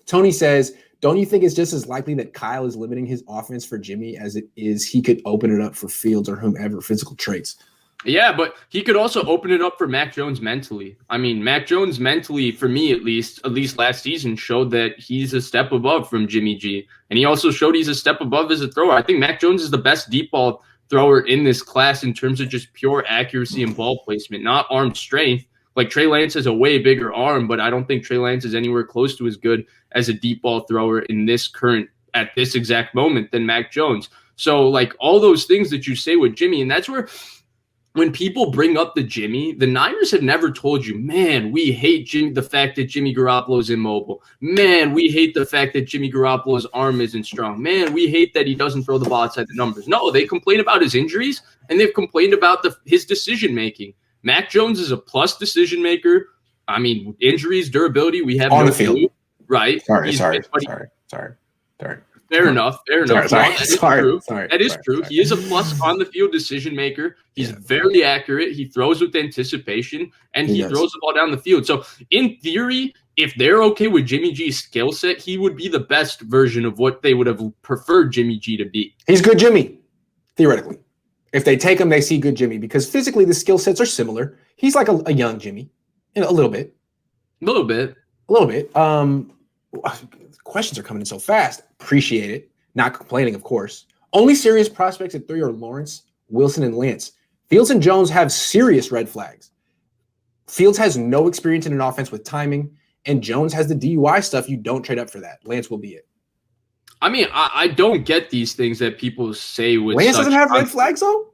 Tony says, don't you think it's just as likely that Kyle is limiting his offense for Jimmy as it is he could open it up for Fields or whomever, physical traits? Yeah, but he could also open it up for Mac Jones mentally. I mean, Mac Jones mentally, for me at least last season, showed that he's a step above from Jimmy G. And he also showed he's a step above as a thrower. I think Mac Jones is the best deep ball thrower in this class in terms of just pure accuracy and ball placement, not arm strength. Like Trey Lance has a way bigger arm, but I don't think Trey Lance is anywhere close to as good as a deep ball thrower at this exact moment than Mac Jones. So like all those things that you say with Jimmy, and that's where when people bring up the Niners have never told you, man, we hate the fact that Jimmy Garoppolo is immobile. Man, we hate the fact that Jimmy Garoppolo's arm isn't strong. Man, we hate that he doesn't throw the ball outside the numbers. No, they complain about his injuries, and they've complained about his decision-making. Mac Jones is a plus decision-maker. I mean, injuries, durability, we have on the field. Clue, right? Sorry. Fair enough. Sorry. That is true. He is a plus on the field decision maker. He's very accurate. He throws with anticipation, and he throws the ball down the field. So in theory, if they're okay with Jimmy G's skill set, he would be the best version of what they would have preferred Jimmy G to be. He's good Jimmy, theoretically. If they take him, they see good Jimmy because physically the skill sets are similar. He's like a young Jimmy, a little bit. A little bit. Questions are coming in so fast. Appreciate it. Not complaining, of course. Only serious prospects at 3 are Lawrence, Wilson, and Lance. Fields and Jones have serious red flags. Fields has no experience in an offense with timing, and Jones has the DUI stuff. You don't trade up for that. Lance will be it. I mean, I don't get these things that people say with Lance doesn't have red flags, though?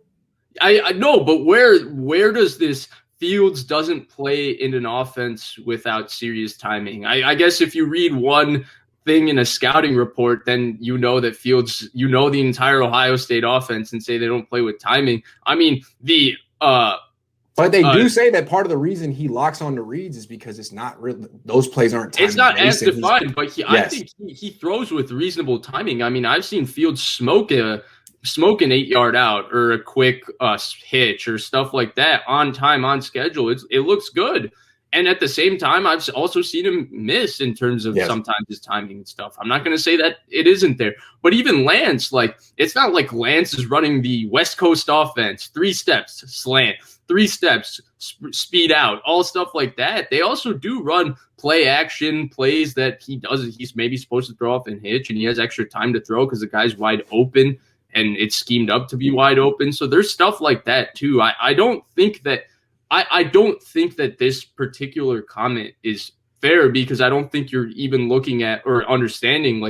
I know, but where does this Fields doesn't play in an offense without serious timing? I guess if you read one thing in a scouting report, then you know that Fields, the entire Ohio State offense and say they don't play with timing. I mean, but they do say that part of the reason he locks on to reads is because it's not real. Those plays aren't timed. It's not as defined, but I think he throws with reasonable timing. I mean, I've seen Fields smoke an 8-yard out or a quick hitch or stuff like that on time, on schedule. It looks good. And at the same time, I've also seen him miss in terms of sometimes his timing and stuff. I'm not going to say that it isn't there. But even Lance, it's not like Lance is running the West Coast offense, 3 steps, slant, 3 steps, speed out, all stuff like that. They also do run play action plays that he's maybe supposed to throw off and hitch, and he has extra time to throw because the guy's wide open and it's schemed up to be wide open. So there's stuff like that too. I don't think that this particular comment is fair because I don't think you're even looking at or understanding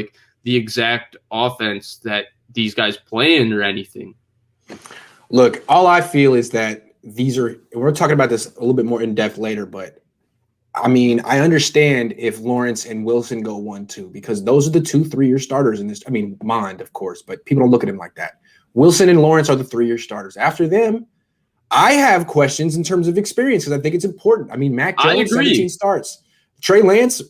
the exact offense that these guys play in or anything. Look, all I feel is that we're talking about this a little bit more in depth later, but I mean, I understand if Lawrence and Wilson go 1-2 because those are the 2 3-year starters in this. I mean, Mond, of course, but people don't look at him like that. Wilson and Lawrence are the 3-year starters. After them, I have questions in terms of experience because I think it's important. I mean, Mac Jones, 17 starts. Trey Lance,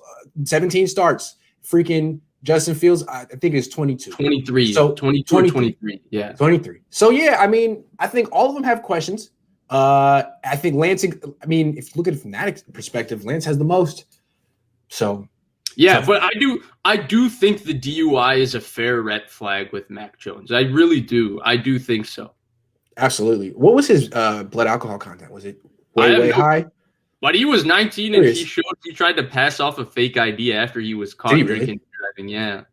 17 starts. Freaking Justin Fields, I think it's 22. 23. So 22 or 23. Yeah. 23. So, yeah, I mean, I think all of them have questions. I think Lance, if you look at it from that perspective, Lance has the most. So. Yeah, but I do think the DUI is a fair red flag with Mac Jones. I really do. I do think so. Absolutely. What was his blood alcohol content? Was it way high? But he was 19 and he tried to pass off a fake ID after he was caught drinking and driving. Yeah.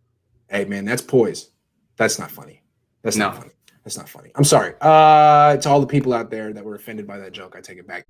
Hey man, that's poise. That's not funny. That's not funny. I'm sorry. To all the people out there that were offended by that joke, I take it back.